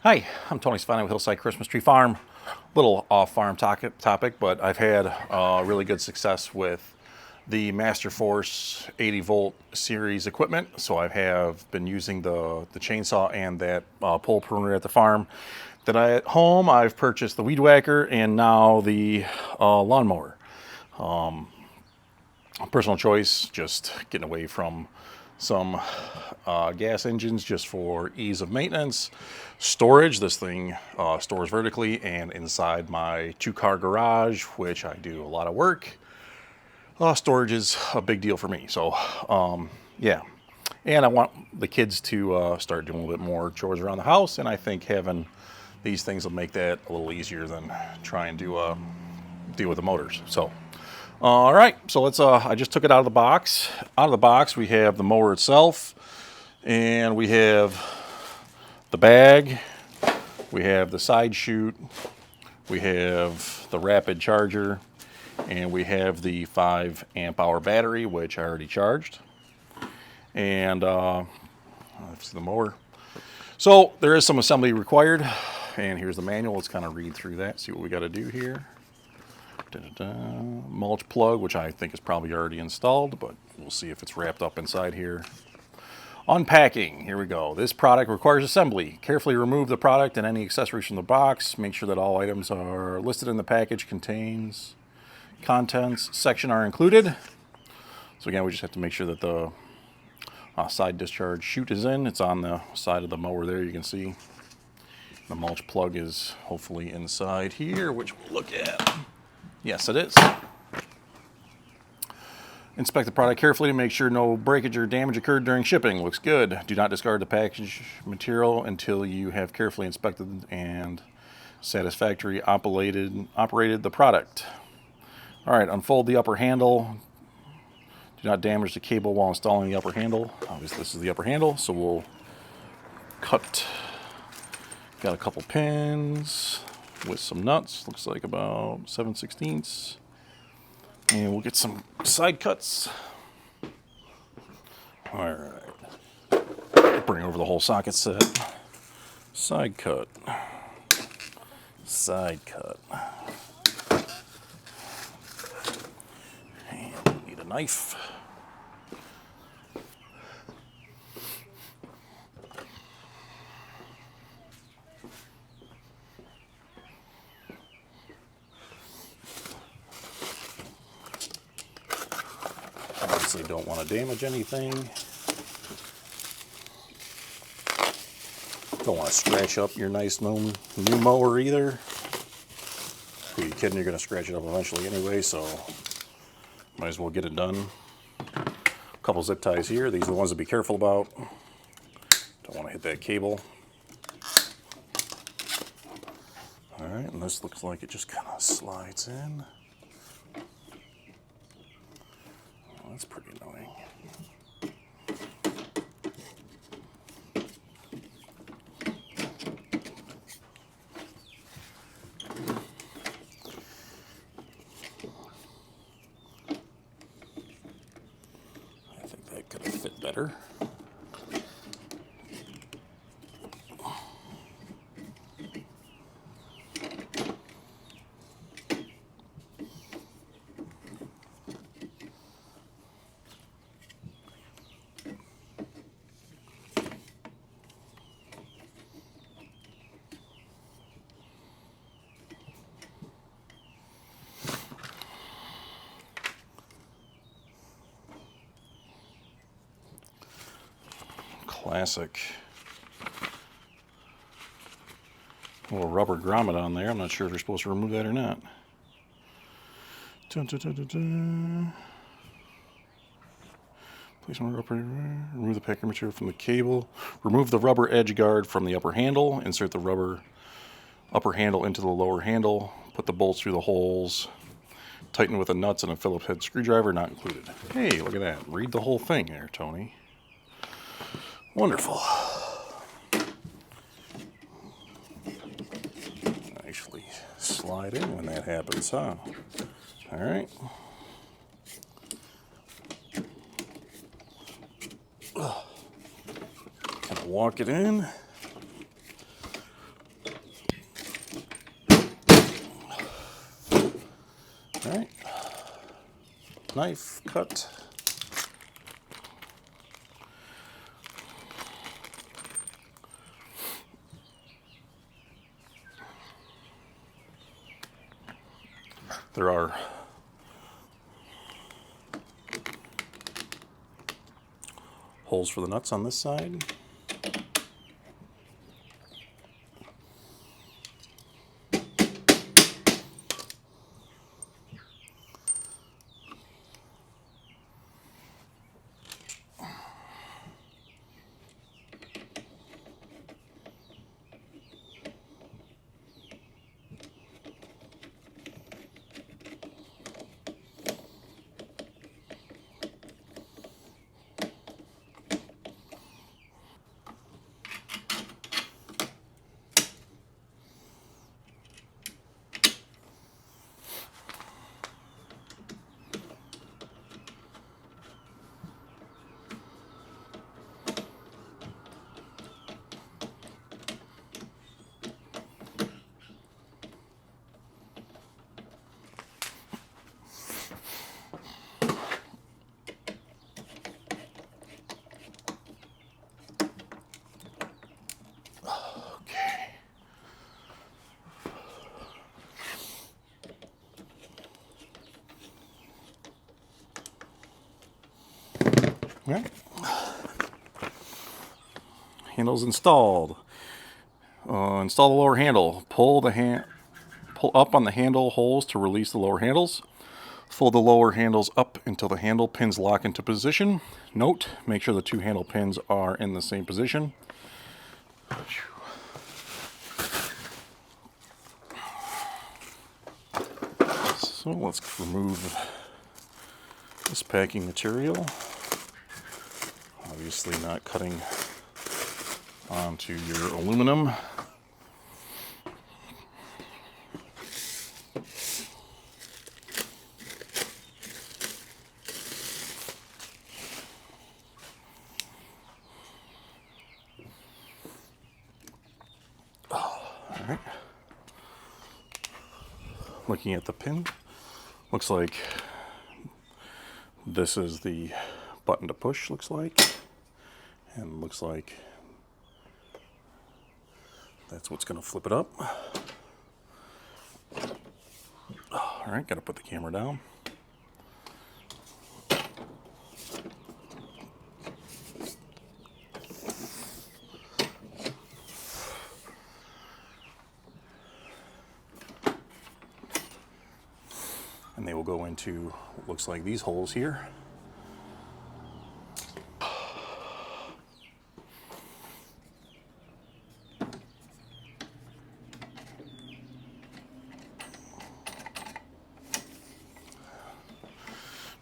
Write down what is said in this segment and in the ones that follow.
Hi, I'm Tony Svanni with Hillside Christmas Tree Farm. Little off-farm topic, but I've had really good success with the Masterforce 80-volt series equipment. So I have been using the chainsaw and that pole pruner at the farm. Then at home, I've purchased the weed whacker and now the lawnmower. Personal choice, just getting away from some gas engines just for ease of maintenance. Storage, this thing stores vertically and inside my 2-car garage, which I do a lot of work. Storage is a big deal for me, so yeah. And I want the kids to start doing a little bit more chores around the house, and I think having these things will make that a little easier than trying to deal with the motors. So all right, so let's I just took it out of the box. Out of the box we have the mower itself, and we have the bag, we have the side chute, we have the rapid charger, and we have the 5 amp hour battery, which I already charged. And let's see the mower. So there is some assembly required, and here's the manual. Let's kind of read through that, see what we got to do here. Mulch plug, which I think is probably already installed, but we'll see if it's wrapped up inside here. Unpacking, here we go. This product requires assembly. Carefully remove the product and any accessories from the box. Make sure that all items are listed in the package contains contents section are included. So again, we just have to make sure that the side discharge chute is in. It's on the side of the mower there, you can see. The mulch plug is hopefully inside here, which we'll look at. Yes, it is. Inspect the product carefully to make sure no breakage or damage occurred during shipping. Looks good. Do not discard the package material until you have carefully inspected and satisfactorily operated the product. All right, unfold the upper handle. Do not damage the cable while installing the upper handle. Obviously, this is the upper handle, so we'll cut. Got a couple pins with some nuts. Looks like about 7/16. And we'll get some side cuts. All right. Bring over the whole socket set. Side cut. Side cut. And we need a knife. Obviously don't want to damage anything. Don't want to scratch up your nice new mower either. Who are you kidding? You're going to scratch it up eventually anyway, so might as well get it done. A couple zip ties here. These are the ones to be careful about. Don't want to hit that cable. All right, and this looks like it just kind of slides in. That's pretty annoying. I think that could have fit better. Classic little rubber grommet on there. I'm not sure if you're supposed to remove that or not. Dun, dun, dun, dun, dun. Place on rubber. Remove the packing material from the cable. Remove the rubber edge guard from the upper handle. Insert the rubber upper handle into the lower handle. Put the bolts through the holes. Tighten with the nuts and a Phillips head screwdriver, not included. Hey, look at that. Read the whole thing there, Tony. Wonderful. Actually slide in when that happens, huh? All right. Kind of walk it in. knife cut. There are holes for the nuts on this side. Okay. Handle's installed. Install the lower handle. Pull up on the handle holes to release the lower handles. Fold the lower handles up until the handle pins lock into position. Note, make sure the two handle pins are in the same position. So let's remove this packing material. Obviously not cutting onto your aluminum. Alright. Looking at the pin, looks like this is the button to push, looks like. And looks like that's what's going to flip it up. Alright, got to put the camera down. And they will go into what looks like these holes here.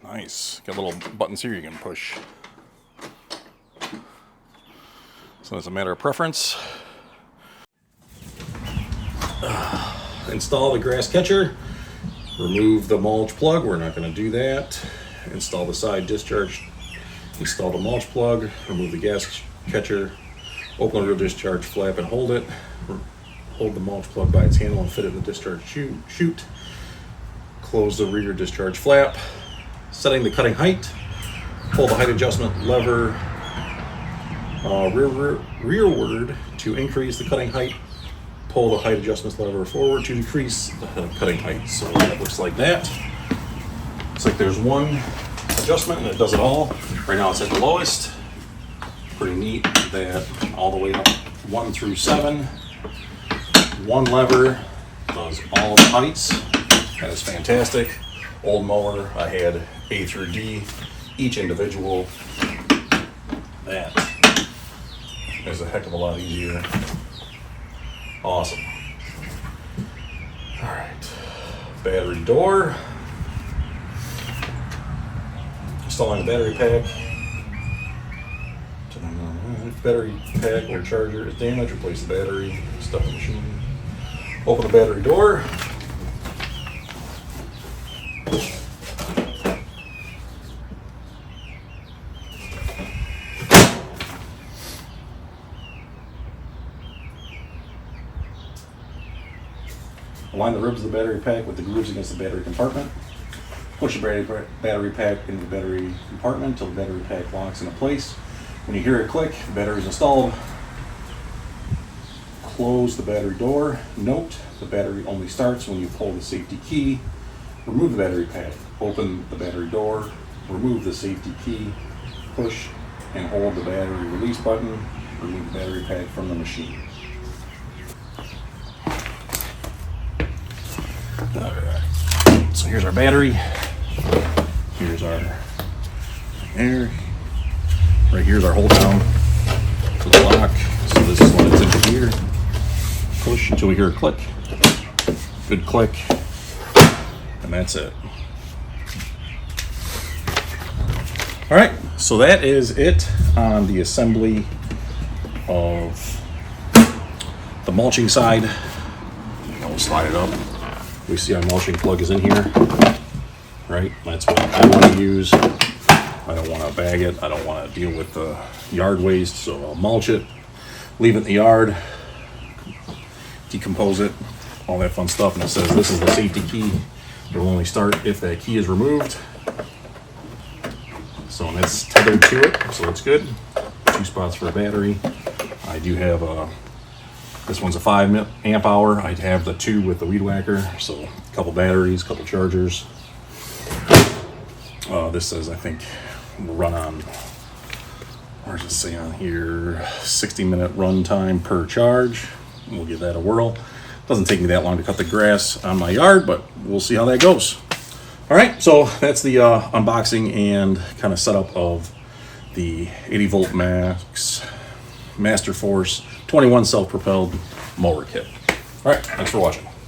Nice. Got little buttons here you can push. So it's a matter of preference. Install the grass catcher. Remove the mulch plug. We're not going to do that. Install the side discharge. Install the mulch plug. Remove the gas catcher. Open the rear discharge flap and hold it. Hold the mulch plug by its handle and fit it in the discharge chute. Close the rear discharge flap. Setting the cutting height. Pull the height adjustment lever rearward to increase the cutting height. Pull the height adjustment lever forward to decrease the cutting height. So that looks like that. Looks like there's one adjustment and it does it all. Right now it's at the lowest. Pretty neat that all the way up 1 through 7. One lever does all the heights. That is fantastic. Old mower, I had A through D, each individual. That is a heck of a lot easier. Awesome. All right, battery door. Installing the battery pack. If battery pack or charger is damaged, replace the battery, stuff the machine. Open the battery door. Align the ribs of the battery pack with the grooves against the battery compartment. Push the battery pack into the battery compartment until the battery pack locks into place. When you hear it click, the battery is installed. Close the battery door. Note, the battery only starts when you pull the safety key. Remove the battery pack. Open the battery door. Remove the safety key. Push and hold the battery release button. Remove the battery pack from the machine. Alright, so here's our battery. Here's our air. Right here's our hold down to the lock. So this is when it's into here. Push until we hear a click. Good click. And that's it. Alright, so that is it on the assembly of the mulching side. I'll slide it up. We see our mulching plug is in here. Right, that's what I want to use. I don't want to bag it. I don't want to deal with the yard waste, so I'll mulch it, leave it in the yard, decompose it, all that fun stuff. And it says this is the safety key. It will only start if that key is removed. So and it's tethered to it, so it's good. 2 spots for a battery. I do have this one's a 5 amp hour. I have the 2 with the weed whacker, so a couple batteries, a couple chargers. This says, I think, we'll run on, where does it say on here, 60-minute run time per charge. We'll give that a whirl. Doesn't take me that long to cut the grass on my yard, but we'll see how that goes. All right, so that's the unboxing and kind of setup of the 80 volt max Masterforce 21 self-propelled mower kit. All right, thanks for watching.